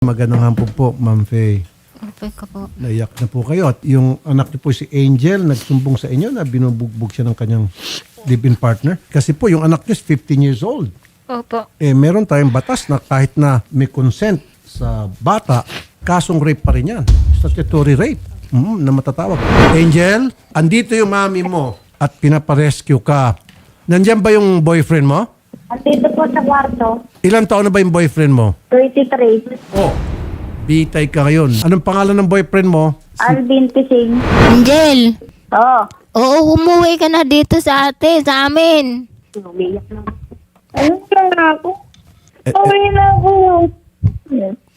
Magandang hapon po, Ma'am Faye. Okay ka po. Naiyak na po kayo. At yung anak niyo po si Angel, nagsumbong sa inyo na binubugbog siya ng kanyang live-in partner. Kasi po yung anak niyo is 15 years old. Opo. Meron tayong batas na kahit na may consent sa bata, kasong rape pa rin yan. Statutory rape na matatawag. Angel, andito yung mami mo at pinaparescue ka. Nandyan ba yung boyfriend mo? Andito po sa kwarto. Ilan taon na ba yung boyfriend mo? 33. Oh, bitay ka ngayon. Anong pangalan ng boyfriend mo? Alvin Tising. Angel! Oo. Oo, umuwi ka na dito sa sa amin. Umiyak na. Ayun na ako. Uwi na ako.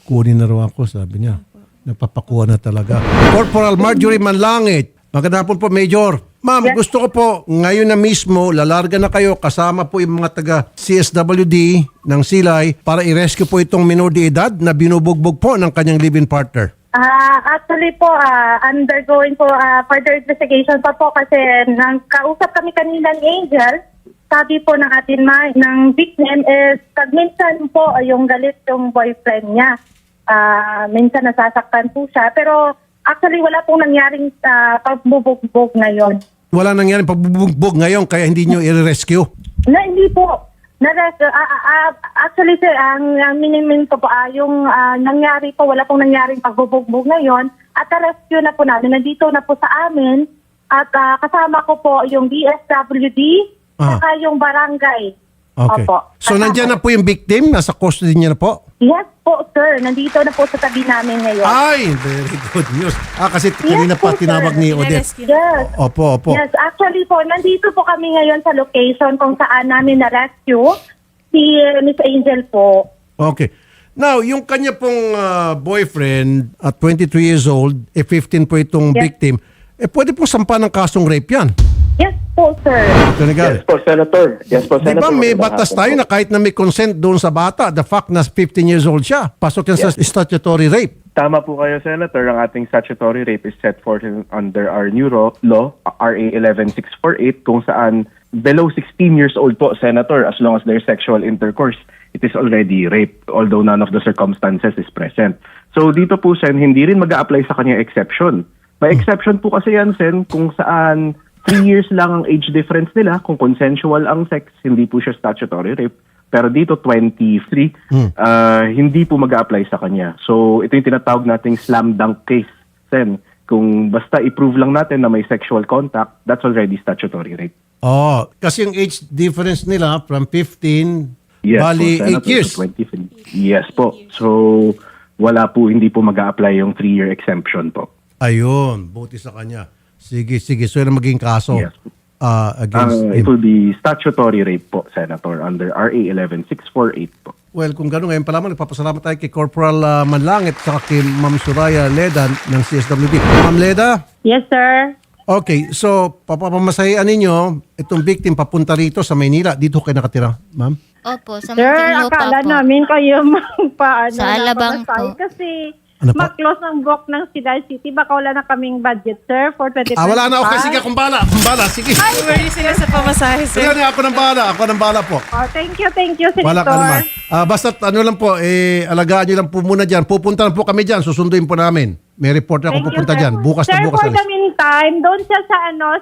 Kunin na raw ako, sabi niya. Nagpapakuha na talaga. Corporal Marjorie Manlangit. Magandang hapon po, Major. Ma'am, gusto ko po, ngayon na mismo, lalarga na kayo, kasama po yung mga taga CSWD ng Silay para i-rescue po itong minor de edad na binubugbog po ng kanyang live-in partner. Actually po, undergoing po further investigation pa po kasi nang kausap kami kanina ni Angel, sabi po ng atin ng victim is minsan po yung galit yung boyfriend niya. Minsan nasasaktan po siya. Pero actually wala pong nangyaring pagbubugbog ngayon. Wala nangyaring pagbubugbog ngayon kaya hindi nyo i-rescue? Hindi po. Actually, sir, ang minimin ko po, yung nangyari po, wala pong nangyaring pagbubugbog ngayon. At rescue na po namin. Nandito na po sa amin. At kasama ko po yung DSWD, saka yung barangay. Okay. Opo. So nandiyan na po yung victim? Nasa custody niya na po? Yes po, sir. Nandito na po sa tabi namin ngayon. Ay, very good news. Kasi kanina pa po, sir. tinawag ni Odette. Yes. Opo. Yes, actually po, nandito po kami ngayon sa location kung saan namin na-rescue si Miss Angel po. Okay. Now, yung kanya pong boyfriend at 23 years old, 15 po itong victim, pwede po sampa ng kasong rape yan. Yes po, sir. Senegal. Yes po, Senator. Yes po, Di ba Senator. may batas tayo na kahit na may consent doon sa bata, the fact na 15 years old siya, pasok yan sa statutory rape. Tama po kayo, Senator. Ang ating statutory rape is set forth under our new law, RA 11648, kung saan below 16 years old po, Senator, as long as there's sexual intercourse, it is already rape, although none of the circumstances is present. So dito po, Sen, hindi rin mag-a-apply sa kanya exception. May exception po kasi yan, Sen, kung saan 3 years lang ang age difference nila. Kung consensual ang sex, hindi po siya statutory rape. Pero dito, 23, hindi po mag-a-apply sa kanya. So, ito yung tinatawag nating slam dunk case. Sen, kung basta i-prove lang natin na may sexual contact, that's already statutory rape. Oh, kasi yung age difference nila from 15, Yes, bali po, 8 Senator, years. to 23. Yes po. So, hindi po mag-a-apply yung 3-year exemption po. Ayun, buti sa kanya. Sige. So, yun ang maging kaso Yes. against It him. will be statutory rape po, Senator, under RA 11648 po. Well, kung gano'n ngayon pa lamang, nagpapasalamat tayo kay Corporal Manlangit at kay Ma'am Suraya Leda ng CSWD. Ma'am Leda? Yes, sir. Okay, so papapamasahian ninyo itong victim papunta rito sa Maynila. Dito kayo nakatira, ma'am? Opo, sa Sir, Muntinlupa akala po. namin kayo magpaano Sa Alabang napamasahe po. kasi Ano po? mag-close ng book ng Siday City. Baka wala na kaming budget, sir, for 2025. Wala na. Okay, sige, akong bala. Sige. Worry sila sa pamasahe, sir. Sige, ako ng bala po. Oh, thank you, Senator. Wala ka naman. Basta lang po, alagaan nyo lang po muna dyan. Pupunta na po kami dyan. Susunduin po namin. May report na Thank ako you, pupunta sir. dyan. Bukas Sir, na bukas. for the meantime, doon siya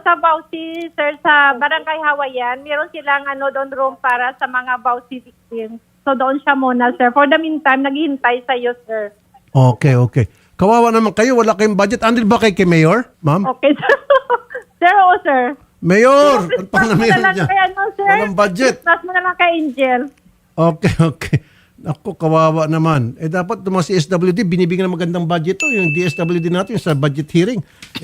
sa Bausi, sir, sa Barangay Hawayan, meron silang doon room para sa mga Bausi victims. So doon siya muna, sir. For the meantime, naghihintay sa iyo, sir. Okay. Kawawa naman kayo. Wala kayong budget. Andil ba kay Mayor, ma'am? Okay, sir. Sir, oo, sir. Mayor! Ano pang na Plus mo Mayor na lang niya? kay sir. Walang budget. Plus mo na lang kay Angel. Okay. Ako, kawawa naman. Dapat mga CSWD, binibigyan ng magandang budget to. Yung DSWD natin, yung sa budget hearing.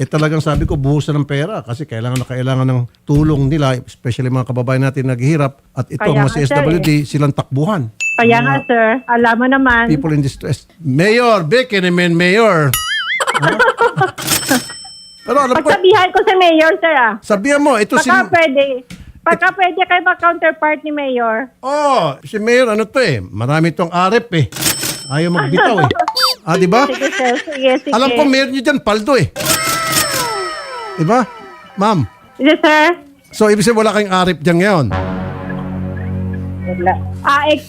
Talagang sabi ko, buhusan ng pera. Kasi kailangan ng tulong nila, especially mga kababayan natin naghihirap. At ito, Kaya mga nga, sir, CSWD, silang takbuhan. Kaya nga, sir. Alam mo naman. People in distress. Mayor, Becky naman, Mayor. Pero alam ko, Pagsabihan ko sa Mayor, sir, sabihan mo, ito si... Pagka pwede kayo mag-counterpart ni Mayor. Si Mayor, marami tong arep Ayaw magbitaw di ba? Sige, sir. Sige. Alam ko, meron nyo dyan, paldo Diba? Ma'am. Sige, sir. So, ibig sabihin wala kayong arip dyan ngayon. Sir? Arif.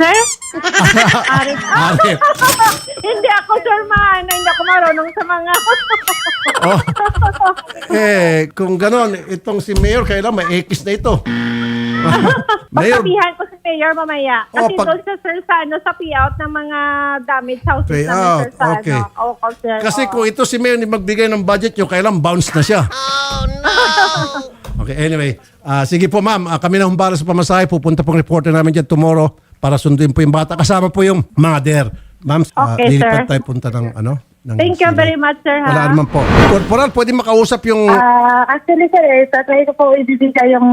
Arif. Hindi ako, sir, hindi ako marunong sa mga... Oh. Kung ganon, itong si Mayor, kailan may X na ito. Mayor, Sabihan ko si Mayor mamaya. Kasi pag- doon siya, sir, sa payout ng mga damage houses Payout, namin, sir, sa okay. sir. kasi kung ito si Mayor ni magbigay ng budget nyo, kailan bounce na siya. Okay, anyway. Sige po ma'am, kami na humbara sa pamasahe. Pupunta pong reporter namin dyan tomorrow para sunduin po yung bata. Kasama po yung mother. Ma'am, Okay, lilipat sir. tayo punta ng ano? Ng Thank you silay. very much, sir, ha? Wala naman po. Corporal, pwede makausap yung... Actually, sir, tatry ko po ibibigay yung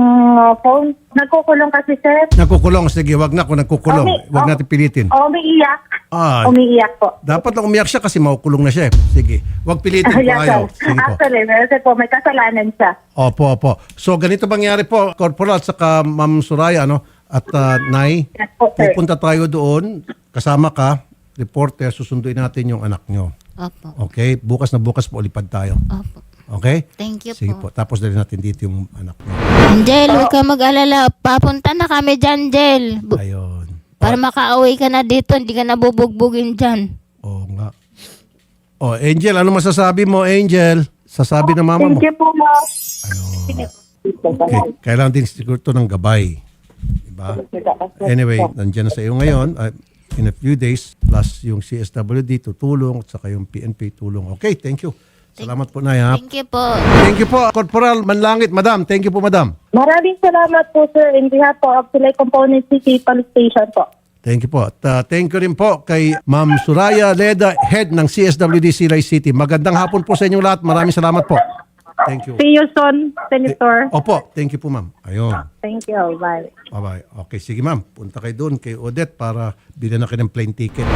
phone. Nagkukulong kasi, sir. Nagkukulong. Sige, wag na kung nagkukulong. Wag natin pilitin. Umiiyak. Ah, Umiiyak po. dapat lang umiyak siya kasi makukulong na siya. Sige, wag pilitin po Yes, ayaw. sir. Sige po. Actually, kasi po, may kasalanan siya. Opo. So, ganito bangyari po, Corporal at saka Ma'am Soraya, ano? At Nay, Yes po, sir. pupunta tayo doon. Kasama ka, reporter, susunduin natin yung anak nyo. Opo. Okay? Bukas na bukas po, lipad tayo. Opo. Okay? Thank you Sige po. po. Tapos dali natin dito yung anak nyo. Angel, huwag ka mag-alala. Papunta na kami dyan, Angel. Ayun. Para makauwi ka na dito, hindi ka nabubugbugin dyan. Oo nga. Oh, Angel, ano masasabi mo, Angel? Sasabi ng mama mo. Thank you po, ma'am. Okay. Kailangan din siguro ito ng gabay. Diba? Anyway, nandiyan na sa iyo ngayon. In a few days, plus yung CSWD tutulong at saka yung PNP tulong. Okay, thank you. Salamat po, Naya. Thank you po. Thank you po, Corporal Manlangit. Madam, thank you po, Madam. Maraming salamat po, sir, in behalf po of Silay Component City Police Station po. Thank you po. At thank you rin po kay Ma'am Soraya Leda, Head ng CSWD Silay City. Magandang hapon po sa inyong lahat. Maraming salamat po. Thank you. See you soon, Senator. Opo, thank you po, Ma'am. Ayun. Thank you. Bye. Bye-bye. Okay, sige, Ma'am. Punta kayo doon kay Odette para bilhin na kayo ng plane ticket.